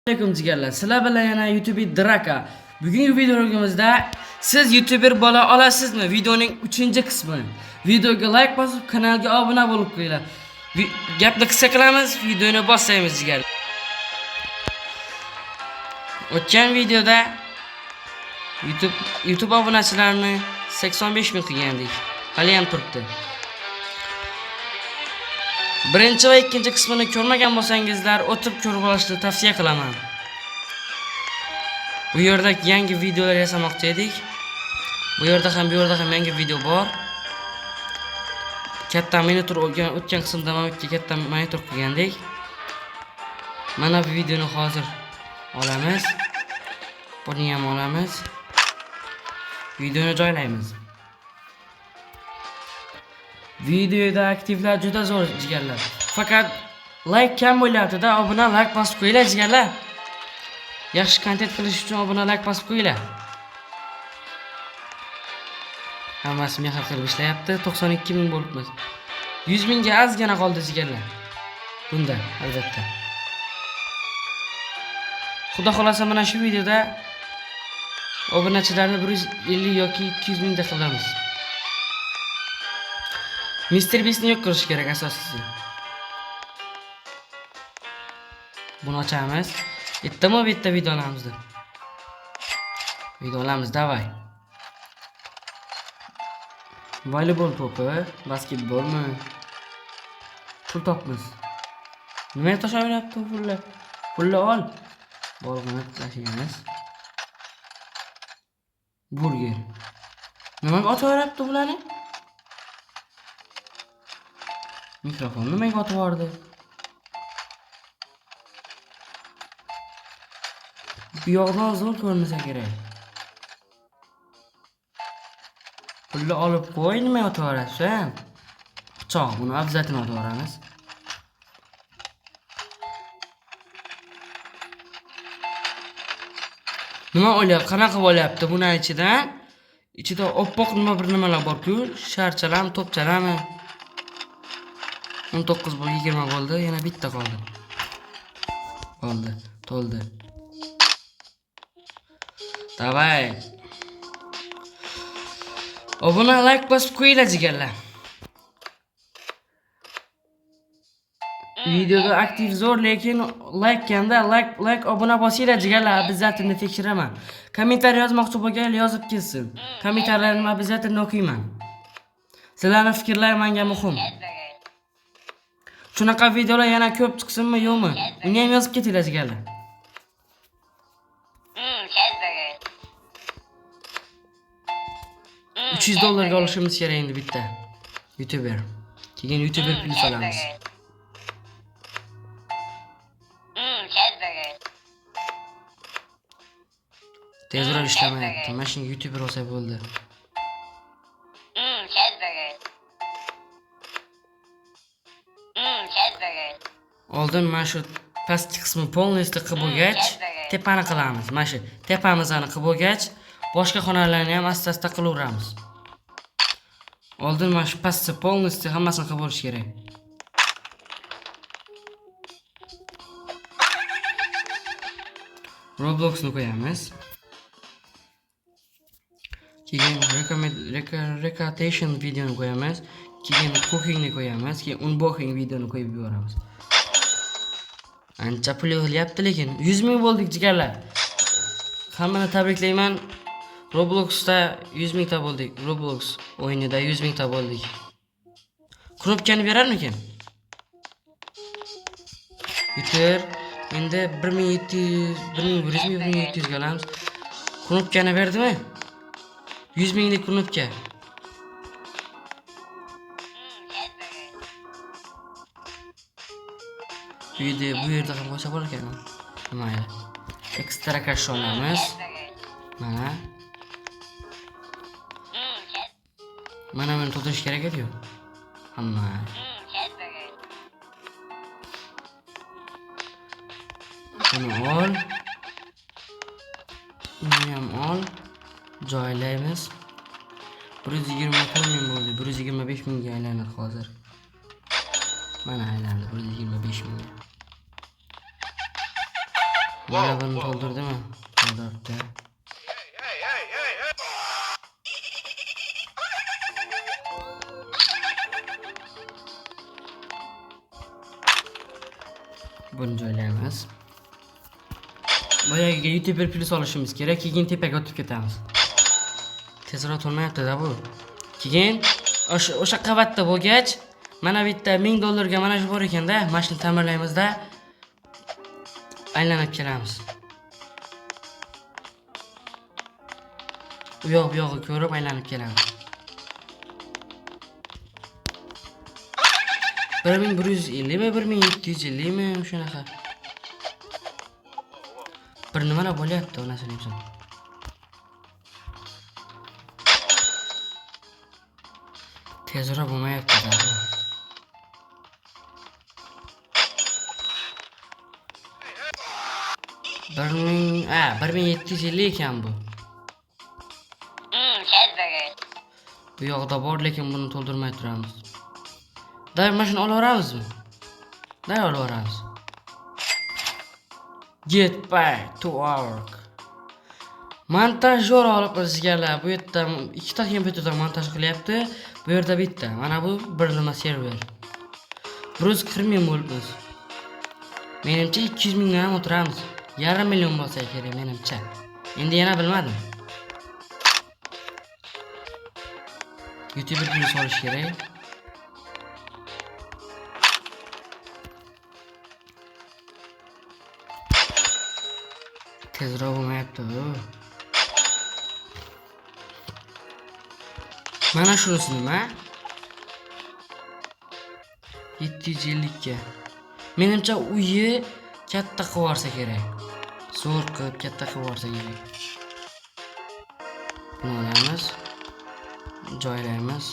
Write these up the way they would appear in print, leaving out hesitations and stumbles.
Assalomu jigarlar. Sizlar bilan yana YouTube Draka. Bugungi videomizda siz YouTuber bo'la olasizmi? Videoning 3-qismi. Videoga like bosib, kanalga obuna bo'lib qo'yinglar. Gapni qisqa qilamiz, videoni boshlaymiz jigarlar. O'tgan videoda YouTube obunachilarini 85 ming qilgandik. Hali ham turibdi. Birinchi va ikkinchi qismini ko'rmagan bo'lsangizlar, o'tib ko'rib olishni tavsiya qilaman. Bu yerda yangi videolar yasamoqchi edik. Bu yerda ham yangi video bor. Katta monitor o'tgan qismda mana katta monitor qilgandik. Mana bu videoni hozir olamiz. Buni ham olamiz. Videoni joylaymiz. Videoda aktivlar juda zo'r jigarlar. Faqat like kam bo'lyapti-da, obuna like bosib qo'yinglar jigarlar. Yaxshi kontent qilish uchun obuna like bosib qo'yinglar. Hammasi mehr qilib ishlayapti. 92 ming bo'libmiz. 100 mingga ozgina qoldi jigarlar. Bunda albatta. Xudo xolasa mana shu videoda obunachilarni 150 yoki 200 mingda qilamiz. Mr. Beast'ni yo'q qilish kerak asosiysi. Buni ochamiz. Bitta video olamiz. Video olamiz, davay. Voleybol to'pi, basketbolmi? Pul topmiz. Nima tashlavyapti pullar? Pulni ol. Bolg'ani tashlaymiz. Burger. Nimaga otaverapti bularni? Mikrofon nimaga otib yubordi? Bu yoqdan zo'r ko'rinsa kerak. Pulni olib qo'y, nimaga otib yuborasiz? Pichoq, buni obzatini otib yuboramiz. Nima o'ylayapti? Qanaqa bo'lyapti buni ichidan? Ichida oppoq bir nimalar bor-ku, sharchalarmi, to'pchalarmi? 19 bu 20 bo'ldi, yana bitta qoldi. Bo'ldi, to'ldi. Davay. Obuna like bosib qo'yinglar jigarlar. Videoga aktiv zo'r, lekin like kanda like obuna bosinglar jigarlar, обязательно tekshiraman. Kommentariy yozmoqchi bo'lganlar yozib kelsin. Kommentariylarni обязательно o'qiyman. Sizlarning fikrlaringiz menga muhim. Shunaqa videolar yana ko'p chiqsinmi, yo'qmi? Uni ham yozib ketinglar jigarlar. $300 olishimiz kerak endi bitta YouTuber. Keyin YouTuber plus olamiz. Tezroq ishlamayapti. Mana shunga YouTuber olsa bo'ldi. Oldin mana shu pastki qismi полностью qilib bo'lgach, tepani qilamiz. Mana shu tepamizni qilib bo'lgach, boshqa xonalarni ham asta-asta qilaveramiz. Oldin mana shu pastni полностью hammasini qilib bo'lish kerak. Robloxni qo'yamiz. Keyin recommendation videoni qo'yamiz. Keyin cookingni qo'yamiz. Keyin unboxing videoni qo'yib yuboramiz. Ancha pul yig'lyapti lekin 100 ming bo'ldik jigarlar. Hammani tabriklayman. Robloxda 100 mingta bo'ldik. Roblox o'yinida 100 mingta bo'ldik. Knopkani berarmikin? Bitir. Endi 1700, 1700 ga olamiz. Knopkani berdimi? 100 minglik knopka. Bu yerda ham qo'shib bo'lar ekan. Mayli. Ekstra kash olamiz. Mana. Mana buni to'ldirish kerak edi-ku. Hamma. Buni ol. Buni ham ol. Joylaymiz. 120 ming bo'ldi. 125 mingga aylanadi hozir. Mana aylandi 125 mingga. Mana buni to'ldirdimi? To'ldirdi. Buni joylaymiz. Boyagiga YouTuber plus olishimiz kerak, keyin tepaga o'tib ketamiz. Tezroq turmayapti-da bu. Keyin o'sha qavatda bo'lgach, mana bu yerda $1000 ga mana shu bor ekanda, mashina ta'mirlaymizda aylanib kelamiz. U yoq bu yog'ini ko'rib aylanib kelamiz. 1150 mi 1750 mi shunaqa. Bir nimalar bo'lyapti, onasini aytsam. Tezroq bo'lmayapti-da. 1750 ekan bu. Bu yoqda bor, lekin buni to'ldirmay turamiz. Day mashina olaveramizmi? Day olaveramiz. Get back to work. Montajyor olib bizgalar bu yerda ikkita kompyuterda montaj qilyapti. Bu yerda bitta. Mana bu bir nima server. 140 ming bo'libmiz. Menimcha 200 mingdan ham o'tiramiz. Yarim million bo'lsa kerak menimcha. Endi yana bilmadim. YouTuber plus olish kerak. Tezroq bo'lmayapti bu. Mana shunisi nima? 750 ga. Menimcha uyi katta qilib yuborsa kerak. Zo'r qilib katta qilib yuborsa kerak. Buni olamiz. Joylaymiz.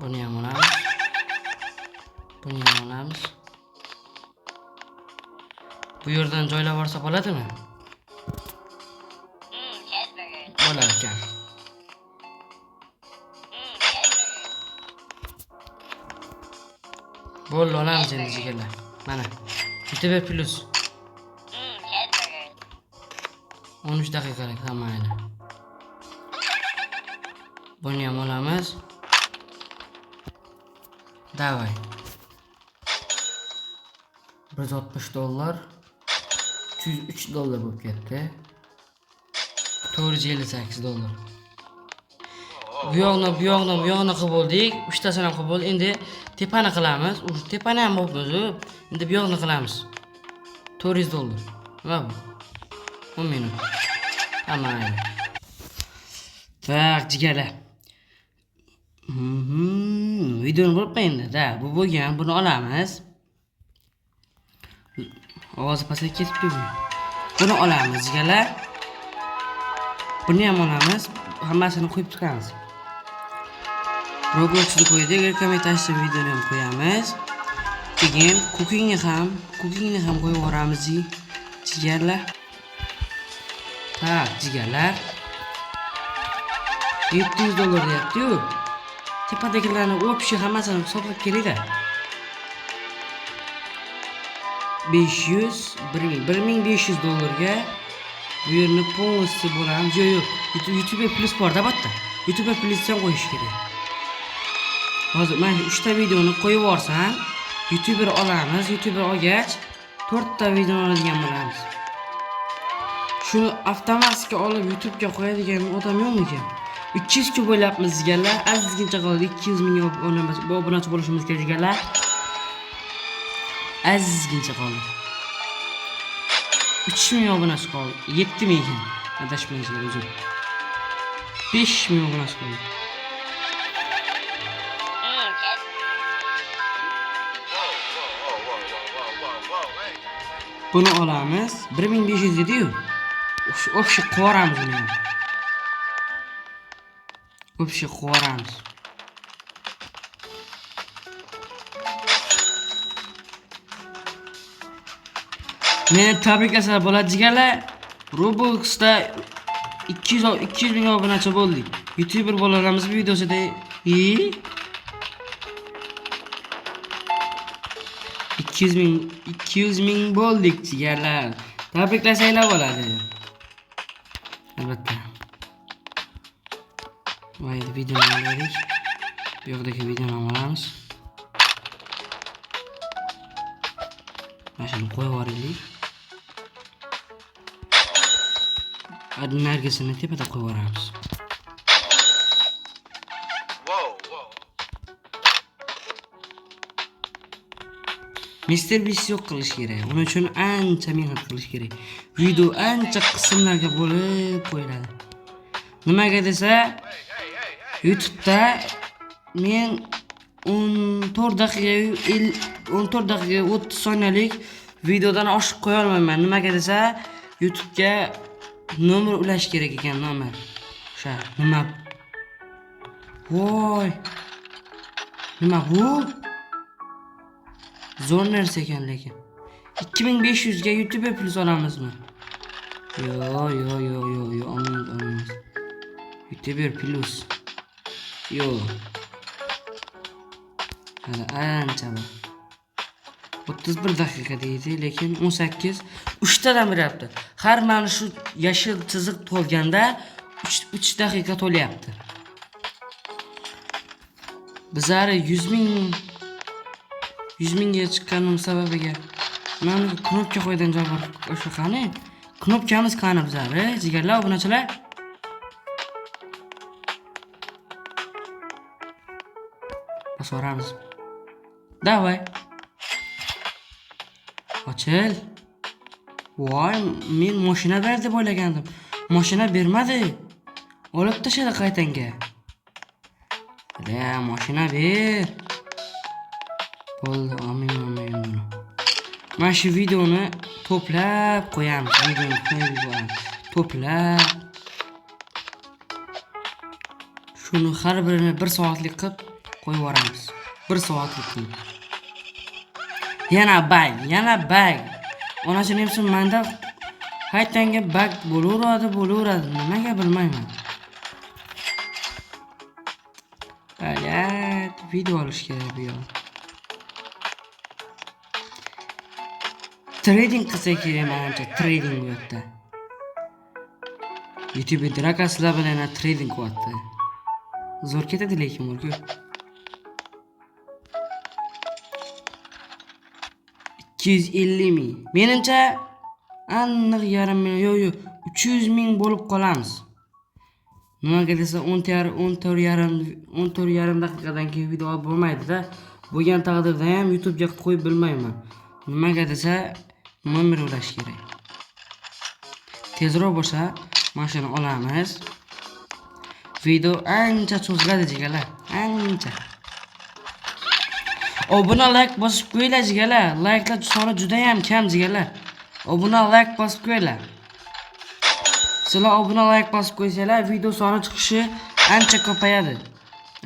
Buni ham olamiz. Buni ham olamiz. Bu yerdan joylab olsa bo'ladimi? Bo'lar ekan. Bo'ldi, olamiz endi jigarlar. Mana. YouTuber plus. 13 daqiqalik tamayli. Buni ham olamiz. Davay. $160. $103 bo'lib ketdi. $458. Bu yoqni qilib bo'ldik. 3 tasini ham qilib bo'ldik. Endi tepani qilamiz. Tepani ham bo'libmiz. Endi bu yoqni qilamiz. $400. Nima bu? 10 minut. Amayli. Tak, jigarlar. Videoni bo'lib endi. Da, bu bo'lgan. Buni olamiz. Ovozi pasayib ketibdi bu. Buni olamiz, jigarlar. Buni ham olamiz. Hammasini qo'yib chiqamiz. Roblox'ni qo'ydik, rekomendatsiya videoni ham qo'yamiz. Keyin cookingni ham qo'yib yuboramiz, jigarlar. Tak, jigarlar. $700 deyapti-yu. Tepadagilarni o'pshi hammasini hisoblab keling-da. 1500 ga bu yerni polностью bo'lamiz. Yo'q. YouTuber plus bor-da bitta. YouTuber plus ham qo'yish kerak. Hozir mana 3 ta videoni qo'yib yuborsam, YouTuber olamiz. YouTuber olgach 4 ta video oladigan bo'lamiz. Shuni avtomatik olib YouTube ga qo'yadigan odam yo'qmi ekan? 200 ga bo'lyapmiz jigarlar. Azizgincha qoldi. 200 ming obunachi bo'lishimiz kerak jigarlar. Azizgincha qoldi. 3 ming obunachi qoldi. 7 ming ekan. Adashmaysiz o'zim. 5 ming obunachi qoldi. Buni olamiz. 1500 dedi-yu. O'sha qo'ramiz uni. O'sha qo'ramiz. Meni tabriklasar bo'ladi jigarlar. Roblox'da 200 ming obunachi bo'ldik. YouTuber bo'larimiz videosida 200 ming bo'ldik jigarlar. Tabriklasanglar bo'ladi. Albatta. Mayli videoni olaylik. Bu yoqdagi videoni olamiz. Mana shuni qo'yib yuboraylik. Nargisini tepada qo'yib yuboramiz. Mr. Beast yo'q qilish kerak. Uning uchun ancha mehnat qilish kerak. Video ancha qismlarga bo'lib qo'yiladi. Nimaga desa, YouTube'da men 14 daqiqa 30 soniyalik videodan oshiq qo'ya olmayman. Nimaga desa, YouTube'ga nomer ulash kerak ekan, nomer. O'sha nima? Voy. Nima bu? Zo'r narsa ekan lekin. 2500 ga YouTube Plus olamizmi? Yo, olmaymiz. YouTube Plus. Yo. Hali ancha bor. 31 daqiqa deydi, lekin 18 3 tadan beryapti. Har mana shu yashil chiziq to'lganda 3 daqiqa to'lyapti. Bizlar 100 mingga chiqqanim sababiga mana knopka qo'ydan joy bor. O'sha qani? Knopkamiz qani bizlar, jigarlar, obunachilar? Bosaramiz. Davay. Ochil. Voy, men mashina ber deb o'ylagandim. Mashina bermadi. Olib tashladi qaytanga. Mashina ber. Bo'ldi, amin. Mana shu videoni to'plab qo'yamiz. To'plab. Shuni har birini 1 soatlik qilib qo'yib yuboramiz. 1 soatlik qilib. Yana bag. Onasini ham menda qaytanga bag bo'laveradi. Nimaga bilmayman. Ayat, video olish kerak bu yoq. Trading qilsa kerak menimcha, trading bu yerda. YouTube drakaslar bilan trading qilyapti. Zo'r ketadi lekin bu. 250 ming. Menimcha aniq yarim million, yo'q, 300 ming bo'lib qolamiz. Nimaga desa 14,5 daqiqadan keyin video olib bo'lmaydi-da. Bo'lgan taqdirda ham YouTube ga qo'yib bilmayman. Nimaga desa nomer ulash kerak. Tezroq bo'lsa, mashina olamiz. Video ancha cho'ziladi jigarlar, ancha. Obuna like bosib qo'yinglar jigarlar. Like'lar soni juda ham kam jigarlar. Obuna like bosib qo'yinglar. Sizlar obuna like bosib qo'ysanglar, video soni chiqishi ancha ko'payadi.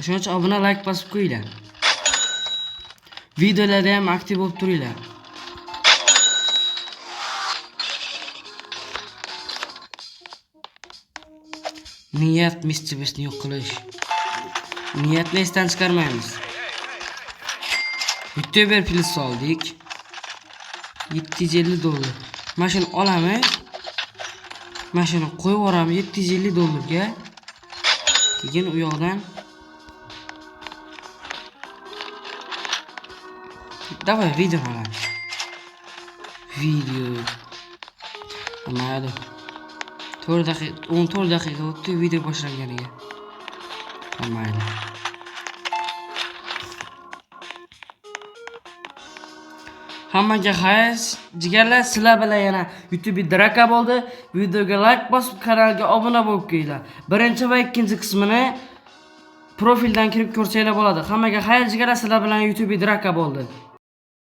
Shuning uchun obuna like bosib qo'yinglar. Videolarda ham aktiv bo'lib turinglar. Niyat Mr. Beastni yo'q qilish. Niyatni esdan chiqarmaymiz. YouTuber Plus oldik. $750. Mashina olamiz. Mashina qo'yib yuboramiz $750 ga. Keyin u yoqdan davay video olamiz. Video. Mayli. 14 daqiqa o'tdi video boshlanganiga. Mayli. Hammaga xayr, jigarlar, sizlar bilan yana YouTube draka bo'ldi. Videoga like bosib, kanalga obuna bo'lib qo'yinglar. Birinchi va ikkinchi qismini profildan kirib ko'rsanglar bo'ladi. Hammaga xayr, jigarlar, sizlar bilan YouTube draka bo'ldi.